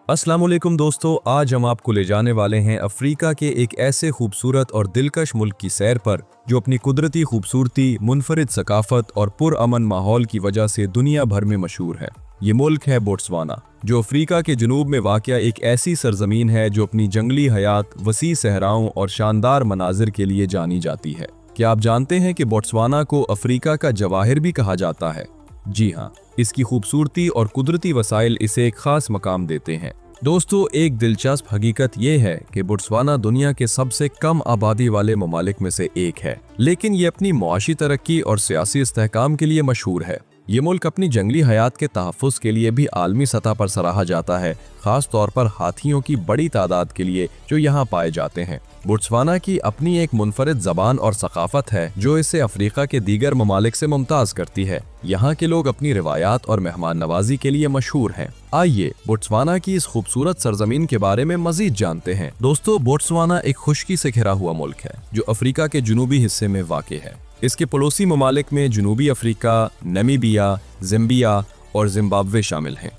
अस्सलाम वालेकुम दोस्तों, आज हम आपको ले जाने वाले हैं अफ्रीका के एक ऐसे खूबसूरत और दिलकश मुल्क की सैर पर जो अपनी कुदरती खूबसूरती, मुनफरिद सकाफत और पुरअमन माहौल की वजह से दुनिया भर में मशहूर है। ये मुल्क है बोट्सवाना, जो अफ्रीका के जनूब में वाक़या एक ऐसी सरजमीन है जो अपनी जंगली हयात, वसी सहराओं और शानदार मनाजिर के लिए जानी जाती है। क्या आप जानते हैं कि बोट्सवाना को अफ्रीका का जवाहिर भी कहा जाता है? जी हाँ, इसकी खूबसूरती और कुदरती वसाइल इसे एक खास मकाम देते हैं। दोस्तों, एक दिलचस्प हकीकत यह है कि बोट्सवाना दुनिया के सबसे कम आबादी वाले ममालिक में से एक है, लेकिन ये अपनी मुआशी तरक्की और सियासी इस्तेहकाम के लिए मशहूर है। ये मुल्क अपनी जंगली हयात के तहफ़्फ़ुज़ के लिए भी आलमी सतह पर सराहा जाता है, खास तौर पर हाथियों की बड़ी तादाद के लिए जो यहाँ पाए जाते हैं। बोट्सवाना की अपनी एक मुनफरिद ज़बान और सकाफत है जो इसे अफ्रीका के दीगर ममालिक से मुमताज़ करती है। यहाँ के लोग अपनी रिवायात और मेहमान नवाजी के लिए मशहूर हैं। आइए बोट्सवाना की इस खूबसूरत सरजमीन के बारे में मजीद जानते हैं। दोस्तों, बोट्सवाना एक खुश्की से घिरा हुआ मुल्क है जो अफ्रीका के जनूबी हिस्से में वाक़ है। इसके पड़ोसी ममालिक में जनूबी अफ्रीका, नमीबिया, ज़िम्बिया और जिम्बाब्वे शामिल हैं।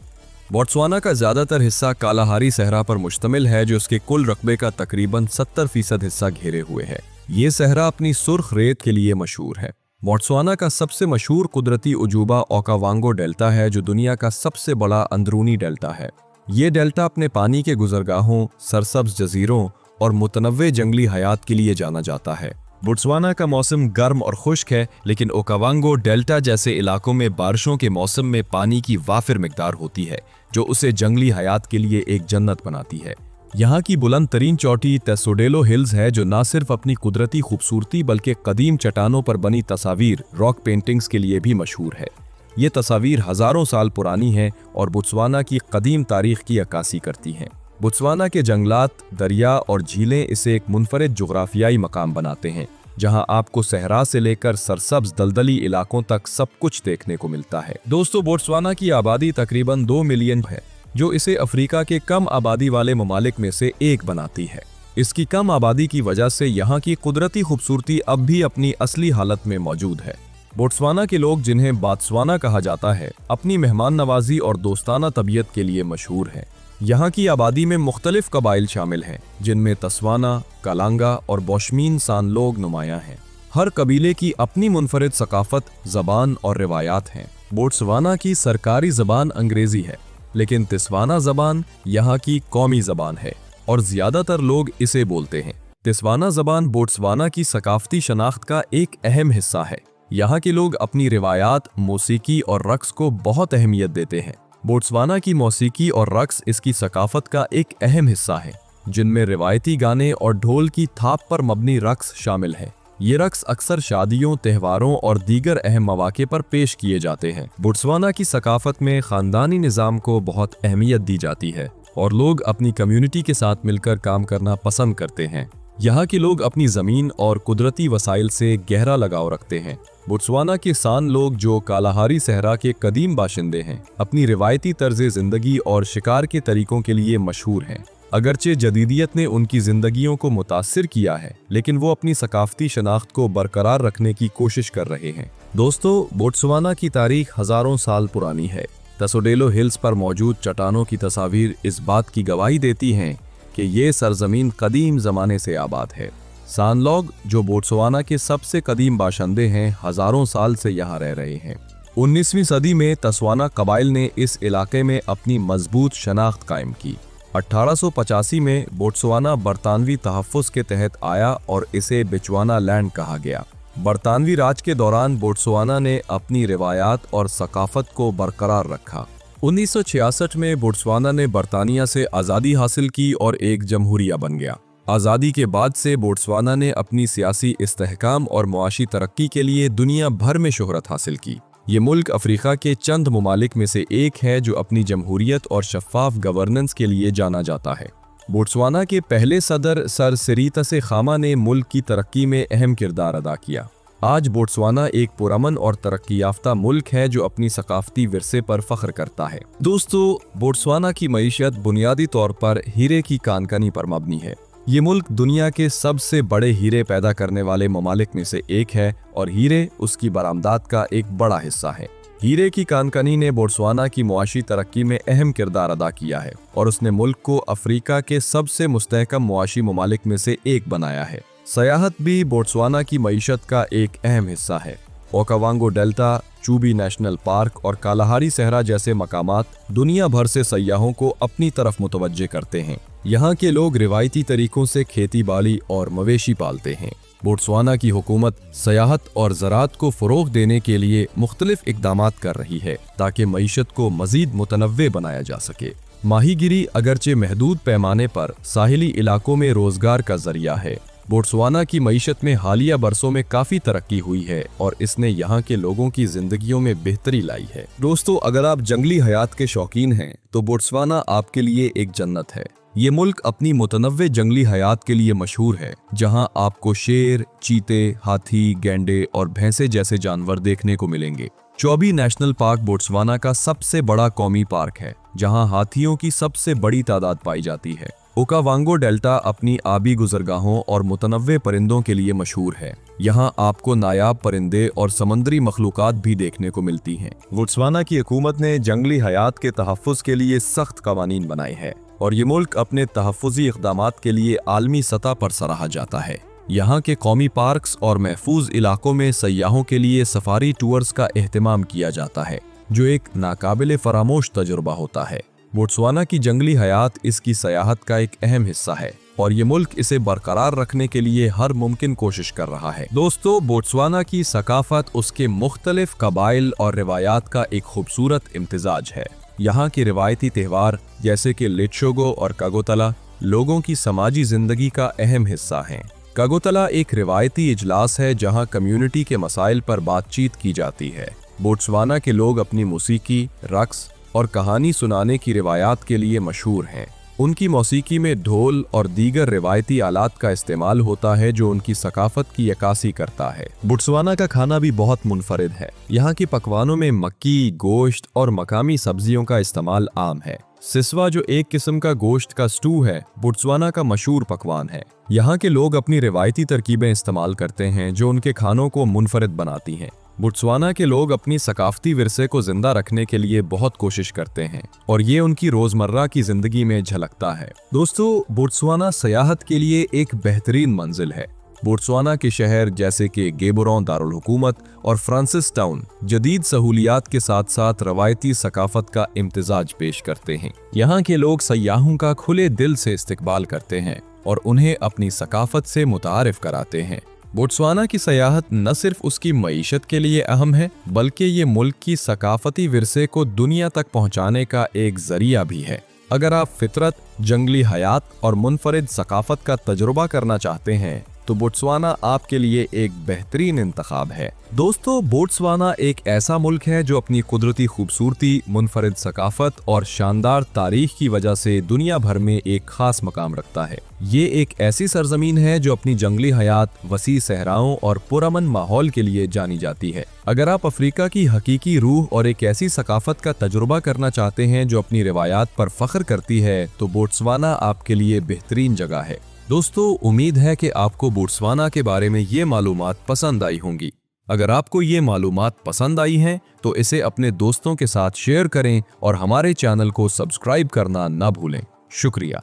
बोट्सवाना का ज़्यादातर हिस्सा कालाहारी सहरा पर मुश्तमिल है जो उसके कुल रकबे का तकरीबन 70% हिस्सा घेरे हुए है। ये सहरा अपनी सुर्ख रेत के लिए मशहूर है। बोट्सवाना का सबसे मशहूर कुदरती उजूबा ओकावांगो डेल्टा है जो दुनिया का सबसे बड़ा अंदरूनी डेल्टा है। ये डेल्टा अपने पानी के गुजरगाहों, सरसब्ज जजीरों और मुतनव्वे जंगली हयात के लिए जाना जाता है। बोट्सवाना का मौसम गर्म और खुश्क है, लेकिन ओकावांगो डेल्टा जैसे इलाकों में बारिशों के मौसम में पानी की वाफिर मिकदार होती है जो उसे जंगली हयात के लिए एक जन्नत बनाती है। यहाँ की बुलंद तरीन चोटी तेसोडेलो हिल्स है जो न सिर्फ अपनी कुदरती खूबसूरती बल्कि कदीम चट्टानों पर बनी तस्वीर रॉक पेंटिंग्स के लिए भी मशहूर है। ये तस्वीर हज़ारों साल पुरानी है और बोट्सवाना की कदीम तारीख की अक्कासी करती हैं। बोट्सवाना के जंगलात, दरिया और झीलें इसे एक मुनफरिद जुग्राफियाई मकाम बनाते हैं जहां आपको सहरा से लेकर सरसब्ज दलदली इलाकों तक सब कुछ देखने को मिलता है। दोस्तों, बोट्सवाना की आबादी तकरीबन 2 मिलियन है जो इसे अफ्रीका के कम आबादी वाले ममालिक में से एक बनाती है। इसकी कम आबादी की वजह से यहाँ की कुदरती खूबसूरती अब भी अपनी असली हालत में मौजूद है। बोट्सवाना के लोग, जिन्हें बात्सवाना कहा जाता है, अपनी मेहमान नवाजी और दोस्ताना तबीयत के लिए मशहूर है। यहाँ की आबादी में मुख्तलिफ कबाइल शामिल हैं जिनमें तस्वाना, कालांगा और बोशमीन सान लोग नुमायां हैं। हर कबीले की अपनी मुनफरिद सकाफत, ज़बान और रिवायात हैं। बोट्सवाना की सरकारी ज़बान अंग्रेज़ी है, लेकिन तिस्वाना ज़बान यहाँ की कौमी ज़बान है और ज़्यादातर लोग इसे बोलते हैं। तिस्वाना ज़बान बोट्सवाना की सकाफती शनाख्त का एक अहम हिस्सा है। यहाँ के लोग अपनी रिवायात, मौसीकी और रक्स को बहुत अहमियत देते हैं। बोट्सवाना की मौसीकी और रक्स इसकी सकाफत का एक अहम हिस्सा है, जिनमें रिवायती गाने और ढोल की थाप पर मबनी रक्स शामिल हैं। ये रक्स अक्सर शादियों, त्योहारों और दीगर अहम मौके पर पेश किए जाते हैं। बोट्सवाना की सकाफत में ख़ानदानी निज़ाम को बहुत अहमियत दी जाती है और लोग अपनी कम्युनिटी के साथ मिलकर काम करना पसंद करते हैं। यहाँ के लोग अपनी ज़मीन और कुदरती वसाइल से गहरा लगाव रखते हैं। बोट्सवाना के सान लोग, जो कालाहारी सहरा के कदीम बाशिंदे हैं, अपनी रिवायती तर्ज ज़िंदगी और शिकार के तरीकों के लिए मशहूर हैं। अगरचे जदीदियत ने उनकी ज़िंदगियों को मुतासिर किया है, लेकिन वो अपनी सकाफती शनाख्त को बरकरार रखने की कोशिश कर रहे हैं। दोस्तों, बोट्सवाना की तारीख हज़ारों साल पुरानी है। तेसोडेलो हिल्स पर मौजूद चट्टानों की तस्वीर इस बात की गवाही देती हैं कि ये सरजमीन कदीम ज़माने से आबाद है। सान लोग, जो बोट्सवाना के सबसे कदीम बाशिंदे हैं, हज़ारों साल से यहाँ रह रहे हैं। 19वीं सदी में तस्वाना कबाइल ने इस इलाके में अपनी मजबूत शनाख्त कायम की। 1885 में बोट्सवाना बरतानवी तहफ़्फ़ुज़ के तहत आया और इसे बिचवाना लैंड कहा गया। बरतानवी राज के दौरान बोट्सवाना ने अपनी रिवायात और सकाफत को बरकरार रखा। 1966 में बोट्सवाना ने बरतानिया से आज़ादी हासिल की और एक जमहूरिया बन गया। आज़ादी के बाद से बोट्सवाना ने अपनी सियासी इस्तेहकाम और मुआशी तरक्की के लिए दुनिया भर में शोहरत हासिल की। ये मुल्क अफ्रीका के चंद ममालिक में से एक है जो अपनी जमहूरियत और शफ़ाफ गवर्नेंस के लिए जाना जाता है। बोट्सवाना के पहले सदर सर सिरीतसे खामा ने मुल्क की तरक्की में अहम किरदार अदा किया। आज बोट्सवाना एक पुरअमन और तरक्की याफ्ता मुल्क है जो अपनी सकाफती विरसे पर फख्र करता है। दोस्तों, बोट्सवाना की मईशत बुनियादी तौर पर हीरे की कानकनी पर मबनी है। ये मुल्क दुनिया के सबसे बड़े हीरे पैदा करने वाले ममालिक में से एक है और हीरे उसकी बरामदात का एक बड़ा हिस्सा है। हीरे की कानकनी ने बोट्सवाना की मुआशी तरक्की में अहम किरदार अदा किया है और उसने मुल्क को अफ्रीका के सबसे मुस्तहकम मुआशी ममालिक में से एक बनाया है। सयाहत भी बोट्सवाना की मईशत का एक अहम हिस्सा है। ओकावांगो डेल्टा, चूबी नेशनल पार्क और कालाहारी सहरा जैसे मकामात दुनिया भर से सयाहों को अपनी तरफ मुतवज्जे करते हैं। यहाँ के लोग रिवायती तरीकों से खेती बाड़ी और मवेशी पालते हैं। बोट्सवाना की हुकूमत सयाहत और ज़राअत को फ़रोग़ देने के लिए मुख्तलिफ इक़दामात कर रही है ताकि मईशत को मज़ीद मुतनव्वे बनाया जा सके। माहीगिरी अगरचे महदूद पैमाने पर साहिली इलाकों में रोज़गार का ज़रिया है। बोट्सवाना की मईशत में हालिया बरसों में काफ़ी तरक्की हुई है और इसने यहाँ के लोगों की ज़िंदगियों में बेहतरी लाई है। दोस्तों, अगर आप जंगली हयात के शौकीन हैं तो बोट्सवाना आपके लिए एक जन्नत है। ये मुल्क अपनी मुतनव्वे जंगली हयात के लिए मशहूर है, जहाँ आपको शेर, चीते, हाथी, गैंडे और भैंसे जैसे जानवर देखने को मिलेंगे। चौबी नेशनल पार्क बोट्सवाना का सबसे बड़ा कौमी पार्क है, जहाँ हाथियों की सबसे बड़ी तादाद पाई जाती है। ओकावांगो डेल्टा अपनी आबी गुजरगाहों और मुतनव्वे परिंदों के लिए मशहूर है। यहाँ आपको नायाब परिंदे और समंदरी मखलूकात भी देखने को मिलती हैं। बोट्सवाना की हुकूमत ने जंगली हयात के तहफ़्फ़ुज़ के लिए सख्त कवानीन बनाए हैं और ये मुल्क अपने तहफ़्फ़ुज़ी इक़दामात के लिए आलमी सतह पर सराहा जाता है। यहाँ के कौमी पार्क्स और महफूज इलाकों में सयाहों के लिए सफारी टूर्स का एहतमाम किया जाता है, जो एक नाकाबिले फरामोश तजुर्बा होता है। बोट्सवाना की जंगली हयात इसकी सयाहत का एक अहम हिस्सा है और ये मुल्क इसे बरकरार रखने के लिए हर मुमकिन कोशिश कर रहा है। दोस्तों, बोट्सवाना की सकाफत उसके मुख्तलिफ कबाइल और रिवायात का एक खूबसूरत इम्तिजाज है। यहाँ के रिवायती त्यौहार जैसे कि लिट्शोगो और कागोतला लोगों की समाजी जिंदगी का अहम हिस्सा हैं। कागोतला एक रिवायती इजलास है जहाँ कम्युनिटी के मसाइल पर बातचीत की जाती है। बोट्सवाना के लोग अपनी मौसीकी, रक्स और कहानी सुनाने की रिवायात के लिए मशहूर हैं। उनकी मौसीकी में ढोल और दीगर रिवायती आलात का इस्तेमाल होता है जो उनकी सकाफत की अक्कासी करता है। बोट्सवाना का खाना भी बहुत मुनफरिद है। यहाँ की पकवानों में मक्की, गोश्त और मकामी सब्जियों का इस्तेमाल आम है। सिसवा, जो एक किस्म का गोश्त का स्टू है, बोट्सवाना का मशहूर पकवान है। यहाँ के लोग अपनी रिवायती तरकीबें इस्तेमाल करते हैं जो उनके खानों को मुनफरिद बनाती हैं। बोट्सवाना के लोग अपनी सकाफती विरसे को जिंदा रखने के लिए बहुत कोशिश करते हैं और ये उनकी रोजमर्रा की जिंदगी में झलकता है। दोस्तों, बोट्सवाना सयाहत के लिए एक बेहतरीन मंजिल है। बोट्सवाना के शहर जैसे कि गेबोरोन दारुल हुकूमत और फ्रांसिस टाउन जदीद सहूलियात के साथ साथ रवायती सकाफत का इम्तिजाज पेश करते हैं। यहाँ के लोग सयाहों का खुले दिल से इस्तकबाल करते हैं और उन्हें अपनी सकाफत से मुतारिफ कराते हैं। बोट्सवाना की सयाहत न सिर्फ उसकी मईशत के लिए अहम है, बल्कि ये मुल्क की सकाफती विरसे को दुनिया तक पहुंचाने का एक जरिया भी है। अगर आप फितरत, जंगली हयात और मुनफरिद सकाफत का तजुर्बा करना चाहते हैं तो बोट्सवाना आपके लिए एक बेहतरीन इंतखाब है। दोस्तों, बोट्सवाना एक ऐसा मुल्क है जो अपनी कुदरती खूबसूरती, मुनफरिद सकाफत और शानदार तारीख की वजह से दुनिया भर में एक खास मकाम रखता है। ये एक ऐसी सरजमीन है जो अपनी जंगली हयात, वसी सहराओं और पुरअमन माहौल के लिए जानी जाती है। अगर आप अफ्रीका की हकीकी रूह और एक ऐसी सकाफत का तजुर्बा करना चाहते हैं जो अपनी रिवायात पर फख्र करती है तो बोट्सवाना आपके लिए बेहतरीन जगह है। दोस्तों, उम्मीद है कि आपको बोट्सवाना के बारे में ये मालूमात पसंद आई होंगी। अगर आपको ये मालूमात पसंद आई हैं तो इसे अपने दोस्तों के साथ शेयर करें और हमारे चैनल को सब्सक्राइब करना ना भूलें। शुक्रिया।